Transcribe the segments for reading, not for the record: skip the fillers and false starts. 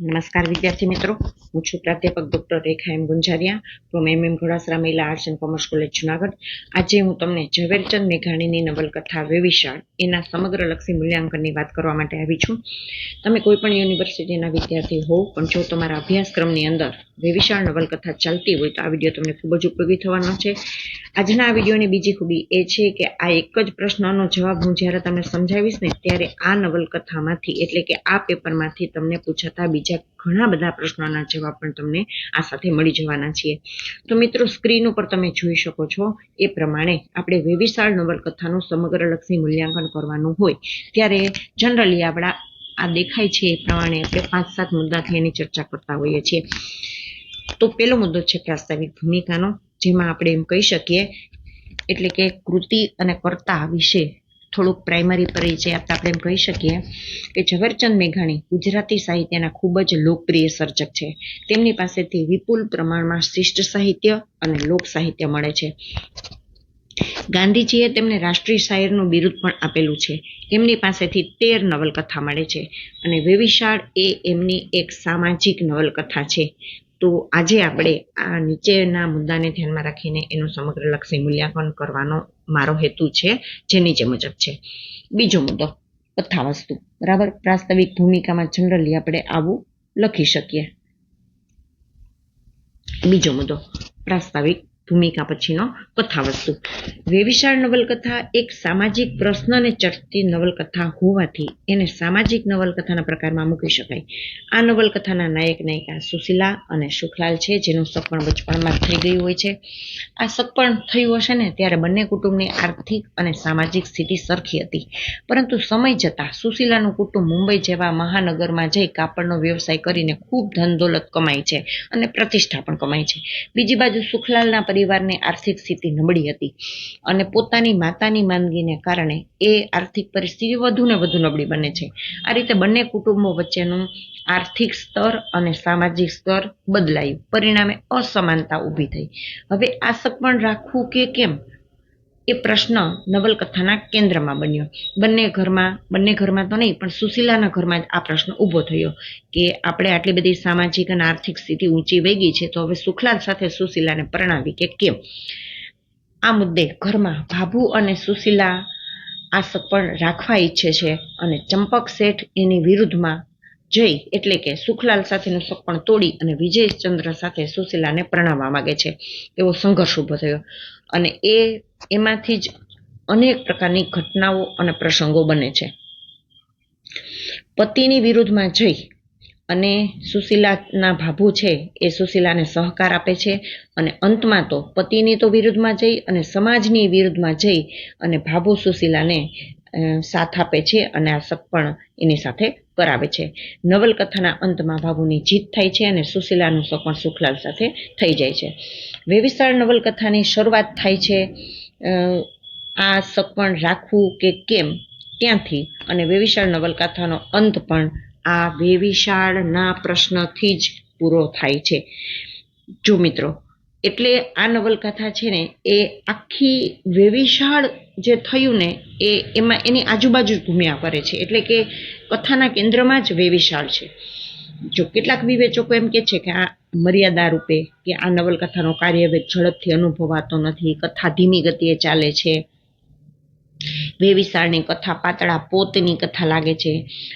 નમસ્કાર વિદ્યાર્થી મિત્રો, હું છું પ્રાધ્યાપક doctor Rekha M Gunjariya from MM Ghodasara મહિલા arts and commerce college Junagadh. આજે હું તમને ઝવેરચંદ મેઘાણીની નવલકથા વેવિશાળ એના સમગ્રલક્ષી મૂલ્યાંકનની વાત કરવા માટે આવી છું. તમે કોઈ પણ યુનિવર્સિટીના વિદ્યાર્થી હોવ, પણ જો તમારા અભ્યાસક્રમની અંદર વેવિશાળ નવલકથા ચાલતી હોય તો આ વિડીયો તમને ખૂબ જ ઉપયોગી થવાનો છે. આજના આ વિડીયોની બીજી ખૂબી એ છે કે આ એક જ પ્રશ્નનો જવાબ હું જ્યારે તમને સમજાવીશ ને ત્યારે આ નવલકથામાંથી એટલે કે આ પેપરમાંથી તમને પૂછાતા બીજા ઘણા બધા પ્રશ્નોના જવાબ પણ તમને આ સાથે મળી જવાના છીએ. તો મિત્રો, સ્ક્રીન ઉપર તમે જોઈ શકો છો એ પ્રમાણે આપણે વેવિશાળ નવલકથાનું સમગ્રલક્ષી મૂલ્યાંકન કરવાનું હોય ત્યારે જનરલી આપણા આ દેખાય છે એ પ્રમાણે આપણે 5-7 મુદ્દાથી એની ચર્ચા કરતા હોઈએ છીએ. તો પહેલો મુદ્દો છે પ્રાસ્તાવિક ભૂમિકાનો, જેમાં આપણે એમ કહી શકીએ એટલે કે કૃતિ અને કર્તા વિશે થોડુંક પ્રાઇમરી પરિચય આપતા આપણે એમ કહી શકીએ કે ઝવેરચંદ મેઘાણી ગુજરાતી સાહિત્યના ખૂબ જ લોકપ્રિય સર્જક છે. તેમની પાસેથી વિપુલ પ્રમાણમાં શિષ્ટ સાહિત્ય અને લોક સાહિત્ય મળે છે. ગાંધીજીએ તેમને રાષ્ટ્રીય શાયરનું બિરુદ પણ આપેલું છે. એમની પાસેથી 13 નવલકથા મળે છે અને વેવિશાળ એ એમની એક સામાજિક નવલકથા છે. તો આજે આપણે આ નીચેના મુદ્દાને ધ્યાનમાં રાખીને એનું સમગ્રલક્ષી મૂલ્યાંકન કરવાનો મારો હેતુ છે, જે નીચે મુજબ છે. બીજો મુદ્દો કથાવસ્તુ. બરાબર, પ્રાસ્તવિક ભૂમિકામાં જનરલી આપણે આવું લખી શકીએ. બીજો મુદ્દો પ્રાસ્તાવિક ભૂમિકા પછીનો કથાવસ્તુ. વેવિશાળ નવલકથા એક સામાજિક પ્રશ્નને ચર્ચતી નવલકથા હોવાથી એને સામાજિક નવલકથાના પ્રકારમાં મૂકી શકાય. આ નવલકથાના નાયક નાયિકા સુશીલા અને સુખલાલ છે, જેનું સગપણ બચપણમાં થઈ ગયું હોય છે. આ સગપણ થયું હશે ને ત્યારે બંને કુટુંબની આર્થિક અને સામાજિક સ્થિતિ સરખી હતી, પરંતુ સમય જતાં સુશીલાનું કુટુંબ મુંબઈ જેવા મહાનગરમાં જઈ કાપડનો વ્યવસાય કરીને ખૂબ ધન દોલત કમાય છે અને પ્રતિષ્ઠા પણ કમાય છે. બીજી બાજુ સુખલાલના પરિવારની આર્થિક સ્થિતિ નબળી હતી અને પોતાની માતાની માંદગીને કારણે એ આર્થિક પરિસ્થિતિ વધુ ને વધુ નબળી બને છે. આ રીતે બંને કુટુંબો વચ્ચેનું આર્થિક સ્તર અને સામાજિક સ્તર બદલાયું, પરિણામે અસમાનતા ઊભી થઈ. હવે આ સગપણ રાખવું કે કેમ એ પ્રશ્ન નવલકથાના કેન્દ્રમાં બન્યો. બંને ઘરમાં તો નહીં, પણ સુશીલાના ઘરમાં જ આ પ્રશ્ન ઊભો થયો કે આપણે આટલી બધી સામાજિક અને આર્થિક સ્થિતિ ઊંચી વહી ગઈ છે, તો હવે સુખલાલ સાથે સુશીલાને પરણાવી કે કેમ? આ મુદ્દે ઘરમાં ભાભુ અને સુશીલા આ સગપણ રાખવા ઈચ્છે છે અને ચંપક શેઠ એની વિરુદ્ધમાં જઈ એટલે કે સુખલાલ સાથેનું સગપણ તોડી અને વિજયચંદ્ર સાથે સુશીલાને પરણાવવા માંગે છે. એવો સંઘર્ષ ઊભો થયો અને એમાંથી જ અનેક પ્રકારની ઘટનાઓ અને પ્રસંગો બને છે. પતિની વિરુદ્ધમાં જઈ અને સુશીલાના ભાભુ છે એ સુશીલાને સહકાર આપે છે અને અંતમાં તો પતિની તો વિરુદ્ધમાં જઈ અને સમાજની વિરુદ્ધમાં જઈ અને ભાભુ સુશીલાને સાથ આપે છે અને આ સગપણ એની સાથે કરાવે છે. નવલકથાના અંતમાં ભાભુની જીત થાય છે અને સુશીલાનું સગપણ સુખલાલ સાથે થઈ જાય છે. વેવિશાળ નવલકથાની શરૂઆત થાય છે આ સગપણ રાખવું કે કેમ ત્યાંથી, અને વેવિશાળ નવલકથાનો અંત પણ આ વેવિશાળના પ્રશ્નથી જ પૂરો થાય છે. જો મિત્રો, એટલે આ નવલકથા છે ને એ આખી વેવિશાળ જે થયું ને એમાં એની આજુબાજુ જ ઘૂમ્યા કરે છે, એટલે કે કથાના કેન્દ્રમાં જ વેવિશાળ છે. જો કેટલાક વિવેચકો એમ કે છે કે આ મર્યાદા રૂપે કે આ નવલકથાનો કાર્યવેગ ઝડપથી અનુભવાતો નથી, કથા ધીમી ગતિએ ચાલે છે, વેવિશાળની કથા પાતળા પોતની કથા લાગે છે.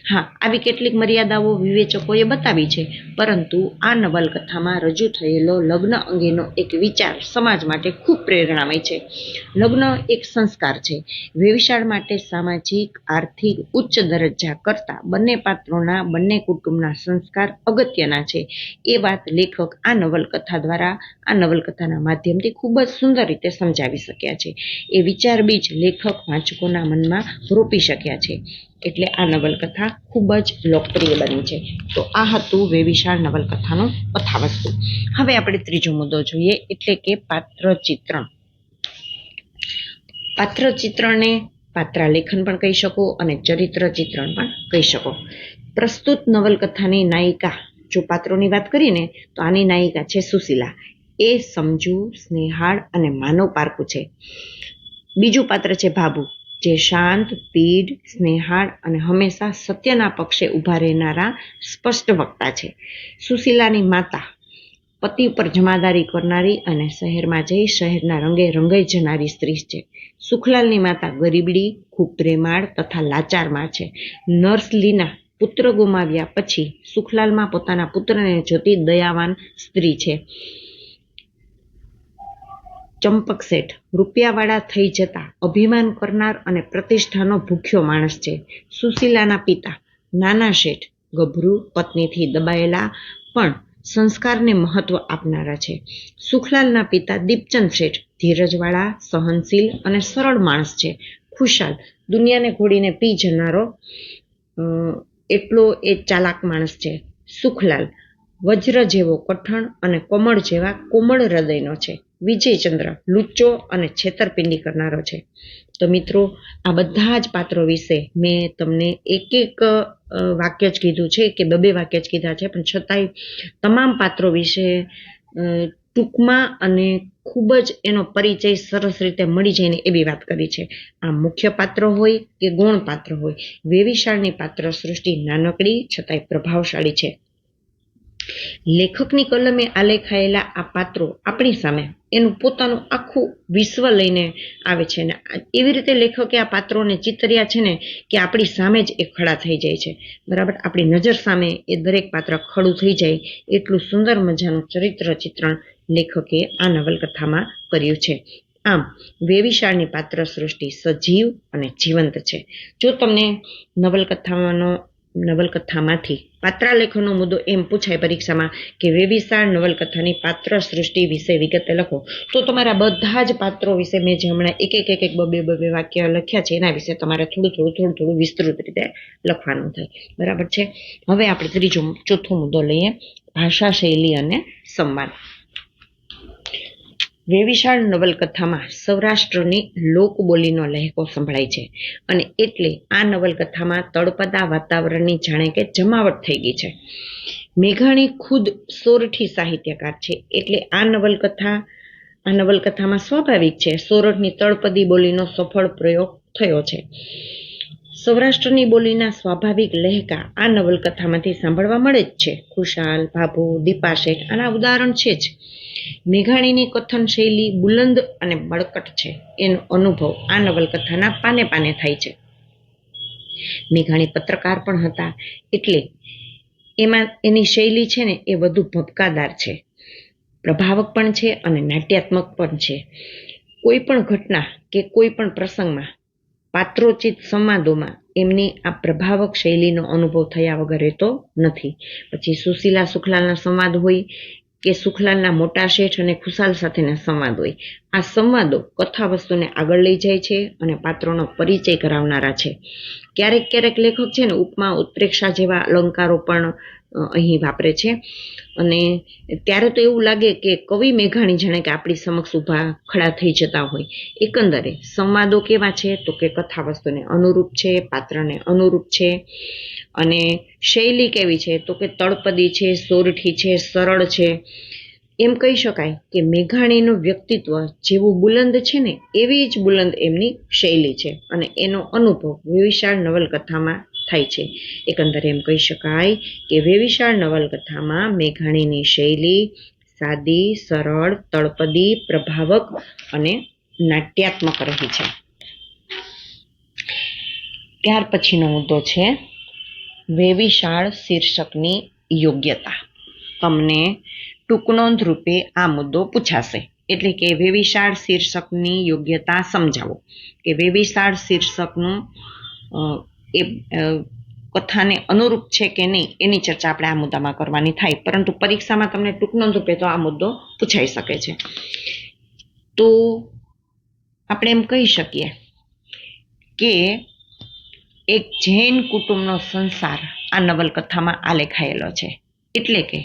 હા, આવી કેટલીક મર્યાદાઓ વિવેચકોએ બતાવી છે, પરંતુ આ નવલકથામાં રજૂ થયેલો લગ્ન અંગેનો એક વિચાર સમાજ માટે ખૂબ પ્રેરણામય છે. લગ્ન એક સંસ્કાર છે. વેવિશાળ માટે સામાજિક આર્થિક ઉચ્ચ દરજ્જા કરતા બંને પાત્રોના બંને કુટુંબના સંસ્કાર અગત્યના છે. એ વાત લેખક આ નવલકથા દ્વારા આ નવલકથાના માધ્યમથી ખૂબ જ સુંદર રીતે સમજાવી શક્યા છે. એ વિચાર બીજ લેખક વાંચકોના મનમાં રોપી શક્યા છે, એટલે આ નવલકથા ખૂબ જ લોકપ્રિય બની છે. તો આ હતું વેવિશાળ નવલકથાનું કથાવસ્તુ. હવે આપણે ત્રીજો મુદ્દો જોઈએ, એટલે કે પાત્ર ચિત્રણ. પાત્ર ચિત્રણને પાત્રાલેખન પણ કહી શકો અને ચરિત્ર ચિત્રણ પણ કહી શકો. પ્રસ્તુત નવલકથાની નાયિકા, જો પાત્રોની વાત કરીને તો આની નાયિકા છે સુશીલા. એ સમજુ, સ્નેહાળ અને માનવ પારખું છે. બીજું પાત્ર છે ભાભુ. જે શાંત, પીઢ, સ્નેહાળ અને હંમેશા સત્યના પક્ષે ઊભા રહેનારા સ્પષ્ટ વક્તા છે. સુશીલાની માતા પતિ ઉપર જમાદારી કરનારી અને શહેરમાં જઈ શહેરના રંગે રંગાઈ જનારી સ્ત્રી છે. સુખલાલની માતા ગરીબડી, ખૂબ પ્રેમાળ તથા લાચારમાં છે. નર્સ લીના પુત્ર ગુમાવ્યા પછી સુખલાલમાં પોતાના પુત્રને જોતી દયાવાન સ્ત્રી છે. ચંપક શેઠ રૂપિયાવાળા થઈ જતા અભિમાન કરનાર અને પ્રતિષ્ઠાનો ભૂખ્યો માણસ છે. સુશીલાના પિતા નાના શેઠ ગભરું, પત્નીથી દબાયેલા પણ સંસ્કારને મહત્વ આપનારા છે. સુખલાલના પિતા દીપચંદ શેઠ ધીરજવાળા, સહનશીલ અને સરળ માણસ છે. ખુશાલ દુનિયાને ઘોડીને પી જનારો એટલો એ ચાલાક માણસ છે. સુખલાલ વજ્ર જેવો કઠણ અને કમળ જેવા કોમળ હૃદયનો છે. વિજયચંદ્ર લુચ્ચો અને છેતરપિંડી કરનારો છે. તો મિત્રો, આ બધા જ પાત્રો વિશે મેં તમને એક એક વાક્ય જ કીધું છે કે બે વાક્ય જ કીધા છે, પણ છતાંય તમામ પાત્રો વિશે ટૂંકમાં અને ખૂબ જ એનો પરિચય સરસ રીતે મળી જાય ને એવી વાત કરી છે. આ મુખ્ય પાત્ર હોય કે ગૌણ પાત્ર હોય, વેવિશાળની પાત્ર સૃષ્ટિ નાનકડી છતાંય પ્રભાવશાળી છે. લેખકની કલમે આલેખાયેલા આ પાત્રો આપણી સામે એનું પોતાનું આખું વિશ્વ લઈને આવે છે ને એવી રીતે લેખકે આ પાત્રોને ચિતર્યા છે ને કે આપણી સામે જ એ ખડા થઈ જાય છે. બરાબર, આપણી નજર સામે એ દરેક પાત્ર ખડું થઈ જાય એટલું સુંદર મજાનું ચરિત્ર ચિત્રણ લેખકે આ નવલકથામાં કર્યું છે. આમ વેવિશાળની પાત્ર સૃષ્ટિ સજીવ અને જીવંત છે. જો તમને નવલકથામાંથી પાત્રાલેખનનો મુદ્દો એમ પૂછાય પરીક્ષામાં કે વેવિશાળ નવલકથાની પાત્ર સૃષ્ટિ વિશે વિગતે લખો, તો તમારા બધા જ પાત્રો વિશે મેં જે હમણાં એક બે વાક્ય લખ્યા છે એના વિશે તમારે થોડું વિસ્તૃત રીતે લખવાનું થાય. બરાબર છે. હવે આપણે ચોથો મુદ્દો લઈએ, ભાષા શૈલી અને સંવાદ. વેવિશાળ નવલકથામાં સૌરાષ્ટ્રની લોકબોલીનો લહેકો સંભળાય છે અને એટલે આ નવલકથામાં તળપદા વાતાવરણની જાણે કે જમાવટ થઈ ગઈ છે. મેઘાણી ખુદ સોરઠી સાહિત્યકાર છે એટલે આ નવલકથામાં સ્વાભાવિક છે સોરઠની તળપદી બોલીનો સફળ પ્રયોગ થયો છે. સૌરાષ્ટ્રની બોલીના સ્વાભાવિક લહેકા આ નવલકથામાંથી સાંભળવા મળે જ છે. ખુશાલ, ભાભુ, દીપા શેઠ આના ઉદાહરણ છે જ. મેઘાણીની કથન શૈલી બુલંદ અને બળકટ છે એનો અનુભવ આ નવલકથાના પાને પાને થાય છે. મેઘાણી પત્રકાર પણ હતા એટલે એમાં એની શૈલી છે ને એ વધુ ભપકાદાર છે, પ્રભાવક પણ છે અને નાટ્યાત્મક પણ છે. કોઈ પણ ઘટના કે કોઈ પણ પ્રસંગમાં પાત્રોચિત સંવાદોમાં એમની આ પ્રભાવક શૈલીનો અનુભવ થયા વગર રહેતો નથી. પછી સુશીલા સુખલાલના સંવાદ હોય કે સુખલાલના મોટા શેઠ અને ખુશાલ સાથેના સંવાદ હોય, આ સંવાદો કથા વસ્તુને આગળ લઈ જાય છે અને પાત્રોનો પરિચય કરાવનારા છે. ક્યારેક લેખક છે ને ઉપમા ઉત્પ્રેક્ષા જેવા અલંકારો પણ અહીં વાપરે છે અને ત્યારે તો એવું લાગે કે કવિ મેઘાણી જાણે કે આપણી સમક્ષ ઊભા ખડા થઈ જતા હોય. એકંદરે સંવાદો કેવા છે તો કે કથા વસ્તુને અનુરૂપ છે, પાત્રને અનુરૂપ છે અને શૈલી કેવી છે તો કે તળપદી છે, સોરઠી છે, સરળ છે. એમ કહી શકાય કે મેઘાણીનું વ્યક્તિત્વ જેવું બુલંદ છે ને એવી જ બુલંદ એમની શૈલી છે અને એનો અનુભવ વેવિશાળ નવલકથામાં થાય છે. એકંદરે એમ કહી શકાય કે વેવિશાળ નવલકથામાં મેઘાણીની શૈલી સાદી, સરળ, તળપદી, પ્રભાવક અને નાટ્યાત્મક રહી છે. ત્યાર પછીનો મુદ્દો છે વેવિશાળ શીર્ષકની યોગ્યતા. તમને ટૂંકનોંધ રૂપે આ મુદ્દો પૂછાશે, એટલે કે વેવિશાળ શીર્ષકની યોગ્યતા સમજાવો કે વેવિશાળ શીર્ષકનું એ કથાને અનુરૂપ છે કે નહીં એની ચર્ચા આપણે આ મુદ્દામાં કરવાની થાય, પરંતુ પરીક્ષામાં તમને ટૂંકનોંધ રૂપે તો આ મુદ્દો પૂછાઈ શકે છે. તો આપણે એમ કહી શકીએ કે એક જૈન કુટુંબનો સંસાર આ નવલકથામાં આલેખાયેલો છે. એટલે કે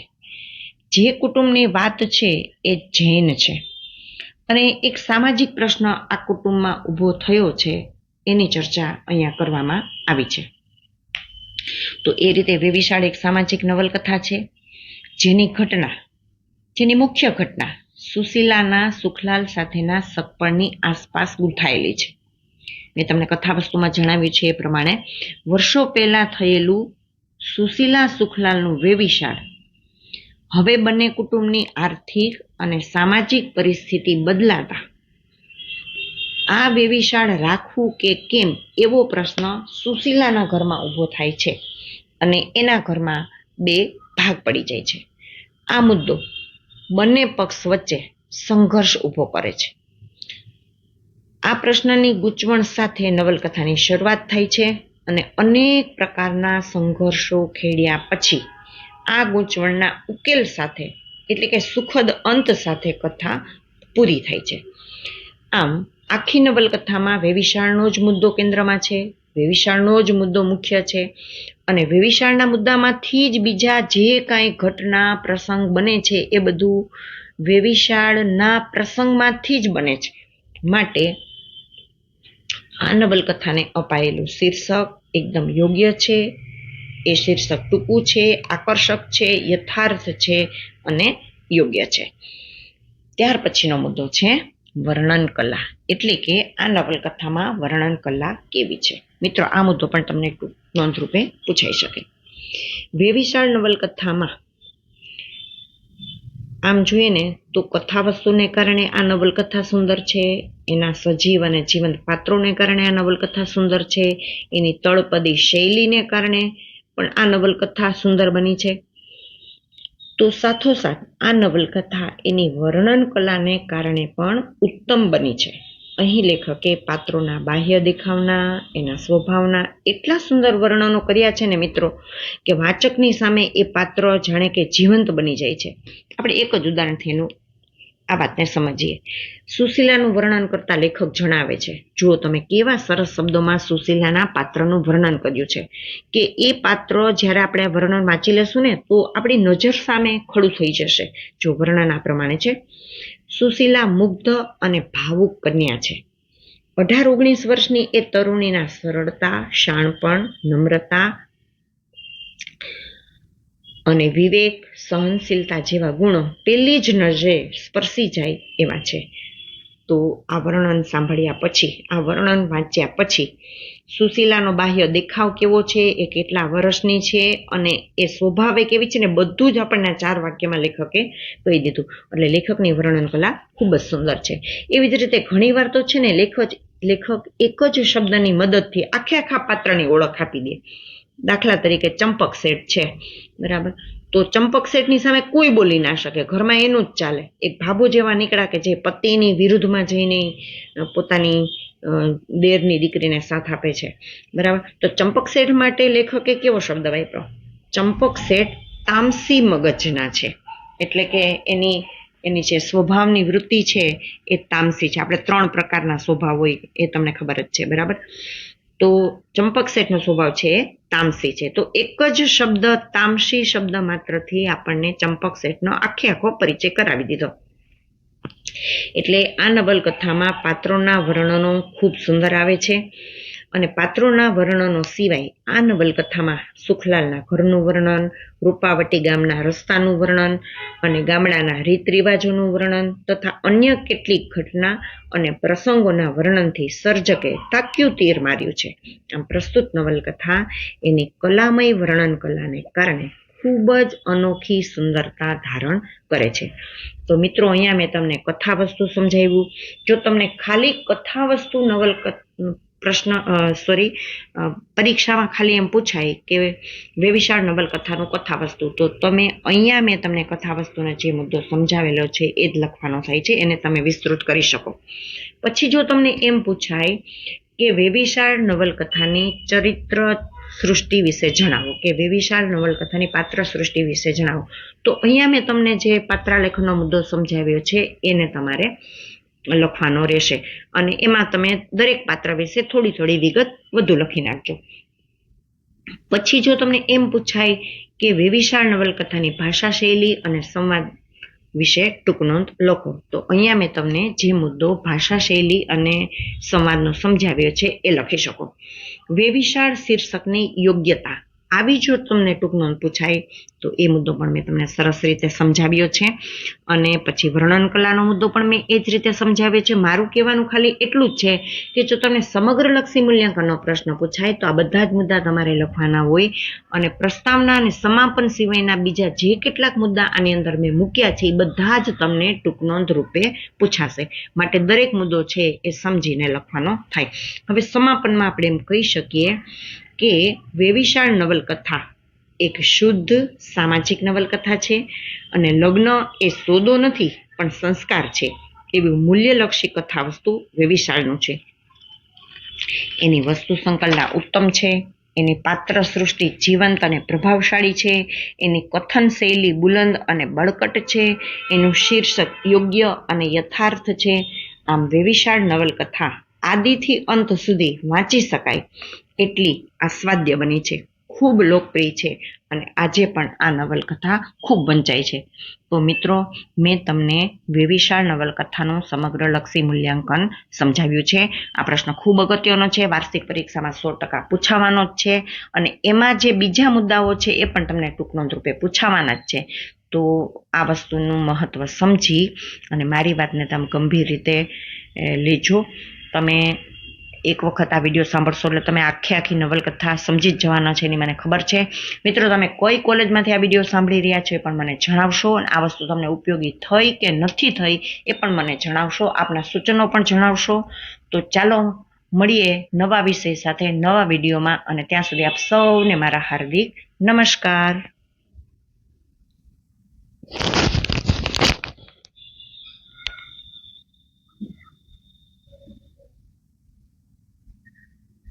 જે કુટુંબની વાત છે એ જૈન છે અને એક સામાજિક પ્રશ્ન આ કુટુંબમાં ઊભો થયો છે એની ચર્ચા અહીંયા કરવામાં આવી છે. તો એ રીતે વેવિશાળ એક સામાજિક નવલકથા છે જેની મુખ્ય ઘટના સુશીલાના સુખલાલ સાથેના સગપણની આસપાસ ગૂંથાયેલી છે. મેં તમને કથાવસ્તુમાં જણાવ્યું છે એ પ્રમાણે વર્ષો પહેલા થયેલું સુશીલા સુખલાલનું વેવિશાળ હવે બંને કુટુંબની આર્થિક અને સામાજિક પરિસ્થિતિ બદલાતા આ વેવિશાળ રાખવું કે કેમ એવો પ્રશ્ન સુશીલાના ઘરમાં ઊભો થાય છે અને એના ઘરમાં બે ભાગ પડી જાય છે. આ મુદ્દો બંને પક્ષ વચ્ચે સંઘર્ષ ઊભો કરે છે. આ પ્રશ્નની ગૂંચવણ સાથે નવલકથાની શરૂઆત થાય છે અને અનેક પ્રકારના સંઘર્ષો ખેડ્યા પછી આ ગૂંચવણના ઉકેલ સાથે એટલે કે સુખદ અંત સાથે કથા પૂરી થાય છે. આમ આખી નવલકથામાં વેવિશાળનો જ મુદ્દો કેન્દ્રમાં છે, વેવિશાળનો જ મુદ્દો મુખ્ય છે અને વેવિશાળના મુદ્દામાંથી જ બીજા જે કાંઈ ઘટના પ્રસંગ બને છે એ બધું વેવિશાળના પ્રસંગમાંથી જ બને છે. માટે આ નવલકથાને અપાયેલું શીર્ષક એકદમ યોગ્ય છે. એ શીર્ષક ટૂંકું છે, આકર્ષક છે, યથાર્થ છે અને યોગ્ય છે. ત્યાર પછીનો મુદ્દો છે વર્ણન કલા, એટલે કે આ નવલકથામાં વર્ણન કલા કેવી છે. મિત્રો, આ મુદ્દો પણ તમને નોંધરૂપે પૂછાઈ શકે. વેવિશાળ નવલકથામાં આમ જોઈએ ને તો કથાવસ્તુને કારણે આ નવલકથા સુંદર છે, એના સજીવ અને જીવંત પાત્રોને કારણે આ નવલકથા સુંદર છે, એની તળપદી શૈલીને કારણે પણ આ નવલકથા સુંદર બની છે. તો સાથોસાથ આ નવલકથા એની વર્ણન કલાને કારણે પણ ઉત્તમ બની છે. અહીં લેખકે પાત્રોના બાહ્ય દેખાવના, એના સ્વભાવના એટલા સુંદર વર્ણનો કર્યા છે ને મિત્રો કે વાચકની સામે એ પાત્ર જાણે કે જીવંત બની જાય છે. આપણે એક જ ઉદાહરણથી એનું આ વાતને સમજીએ. સુશીલાનું વર્ણન કરતા લેખક જણાવે છે, જુઓ તમે કેવા સરસ શબ્દોમાં સુશીલાના પાત્રનું વર્ણન કર્યું છે કે એ પાત્ર જ્યારે આપણે વર્ણન વાંચી લેશું ને તો આપણી નજર સામે ખડું થઈ જશે. જો વર્ણન આ પ્રમાણે છે: સુશીલા મુગ્ધ અને ભાવુક કન્યા છે. 18-19 વર્ષની એ તરુણીના સરળતા, શાણપણ, નમ્રતા અને વિવેક, સહનશીલતા જેવા ગુણો પેલી જ નજરે સ્પર્શી જાય એવા છે. તો આ વર્ણન સાંભળ્યા પછી, આ વર્ણન વાંચ્યા પછી સુશીલાનો બાહ્ય દેખાવ કેવો છે, એ કેટલા વર્ષની છે અને એ સ્વભાવે કેવી છે ને બધું જ આપણને 4 વાક્યમાં લેખકે કહી દીધું. એટલે લેખકની વર્ણન કલા ખૂબ જ સુંદર છે. એવી જ રીતે ઘણીવાર તો છે ને લેખક એક જ શબ્દની મદદથી આખા પાત્રની ઓળખ આપી દે. દાખલા તરીકે ચંપક શેઠ છે, બરાબર, તો ચંપક શેઠની સામે કોઈ બોલી ના શકે, ઘરમાં એનું જ ચાલે. એક ભાભુ જેવા નીકળ્યા કે જે પતિની વિરુદ્ધમાં જઈને પોતાની દેરની દીકરીને સાથ આપે છે, બરાબર. તો ચંપક શેઠ માટે લેખકે કેવો શબ્દ વાપર્યો? ચંપક શેઠ તામસી મગજના છે, એટલે કે એની જે સ્વભાવની વૃત્તિ છે એ તામસી છે. આપણે 3 પ્રકારના સ્વભાવ હોય એ તમને ખબર જ છે, બરાબર. તો ચંપક શેઠનો સ્વભાવ છે એ તામસી છે. તો એક જ શબ્દ તામસી શબ્દ માત્રથી આપણને ચંપક શેઠનો આખો પરિચય કરાવી દીધો. એટલે આ નવલકથામાં પાત્રોના વર્ણનો ખૂબ સુંદર આવે છે અને પાત્રોના વર્ણનો સિવાય આ નવલકથામાં સુખલાલના ઘરનું વર્ણન, રૂપાવટી ગામના રસ્તાનું વર્ણન અને ગામડાના રીત રિવાજોનું વર્ણન તથા અન્ય કેટલીક ઘટના અને પ્રસંગોના વર્ણનથી સર્જકે તાક્યું તીર માર્યું છે. આમ પ્રસ્તુત નવલકથા એની કલામય વર્ણન કલાને કારણે ખૂબ જ અનોખી સુંદરતા ધારણ કરે છે. તો મિત્રો, અહીંયા મેં તમને કથાવસ્તુ સમજાવ્યું. જો તમને ખાલી કથાવસ્તુ પરીક્ષામાં ખાલી એમ પૂછાય કે વેવિશાળ નવલકથાનું કથાવસ્તુ, તો તમે અહીંયા મેં તમને કથાવસ્તુનો જે મુદ્દો સમજાવેલો છે એ જ લખવાનો થાય છે, એને તમે વિસ્તૃત કરી શકો. પછી જો તમને એમ પૂછાય કે વેવિશાળ નવલકથાની ચરિત્ર સૃષ્ટિ વિશે જણાવો, કે વેવિશાળ નવલકથાની પાત્ર સૃષ્ટિ વિશે જણાવો, તો અહીંયા મેં તમને જે પાત્રાલેખનનો મુદ્દો સમજાવ્યો છે એને તમારે લખવાનો રહેશે અને એમાં તમે દરેક પાત્ર વિશે થોડી વિગત વધુ લખી નાખજો. પછી જો તમને એમ પૂછાય કે વેવિશાળ નવલકથાની ભાષા શૈલી અને સંવાદ વિશે ટૂંક નોંધ લખો, તો અહીંયા મેં તમને જે મુદ્દો ભાષા શૈલી અને સંવાદનો સમજાવ્યો છે એ લખી શકો. વેવિશાળ શીર્ષકની યોગ્યતા આવી જો તમને ટૂંક નોંધ પૂછાય તો એ મુદ્દો પણ મેં તમને સરસ રીતે સમજાવ્યો છે. અને પછી વર્ણન કલાનો મુદ્દો પણ મેં એ જ રીતે સમજાવ્યો છે. મારું કહેવાનું ખાલી એટલું જ છે કે જો તમને સમગ્રલક્ષી મૂલ્યાંકનનો પ્રશ્ન પૂછાય તો આ બધા જ મુદ્દા તમારે લખવાના હોય. અને પ્રસ્તાવના અને સમાપન સિવાયના બીજા જે કેટલાક મુદ્દા આની અંદર મેં મૂક્યા છે એ બધા જ તમને ટૂંક નોંધ રૂપે પૂછાશે. માટે દરેક મુદ્દો છે એ સમજીને લખવાનો થાય. હવે સમાપનમાં આપણે એમ કહી શકીએ કે વેવિશાળ નવલકથા એક શુદ્ધ સામાજિક નવલકથા છે અને લગ્ન એ સોદો નથી પણ સંસ્કાર છે એવી મૂલ્યલક્ષી કથા વસ્તુ વેવિશાળનું છે. એની વસ્તુ સંકલના ઉત્તમ છે, એની પાત્ર સૃષ્ટિ જીવંત અને પ્રભાવશાળી છે, એની કથન શૈલી બુલંદ અને બળકટ છે, એનું શીર્ષક યોગ્ય અને યથાર્થ છે. આમ વેવિશાળ નવલકથા આદિથી અંત સુધી વાંચી શકાય એટલી આસ્વાદ્ય બની છે, ખૂબ લોકપ્રિય છે અને આજે પણ આ નવલકથા ખૂબ વંચાય છે. તો મિત્રો, મેં તમને વેવિશાળ નવલકથાનું સમગ્રલક્ષી મૂલ્યાંકન સમજાવ્યું છે. આ પ્રશ્ન ખૂબ અગત્યનો છે, વાર્ષિક પરીક્ષામાં 100% પૂછાવાનો જ છે અને એમાં જે બીજા મુદ્દાઓ છે એ પણ તમને ટૂંક નોંધ રૂપે પૂછાવાના જ છે. તો આ વસ્તુનું મહત્વ સમજી અને મારી વાતને તમે ગંભીર રીતે લેજો. તમે એક વખત આ વિડીયો સાંભળશો એટલે તમે આખી નવલકથા સમજી જ જવાના છે એની મને ખબર છે. મિત્રો, તમે કઈ કોલેજમાંથી આ વિડીયો સાંભળી રહ્યા છો એ પણ મને જણાવશો અને આ વસ્તુ તમને ઉપયોગી થઈ કે નથી થઈ એ પણ મને જણાવશો. આપના સૂચનો પણ જણાવશો. તો ચાલો મળીએ નવા વિષય સાથે નવા વિડીયોમાં અને ત્યાં સુધી આપ સૌને મારા હાર્દિક નમસ્કાર.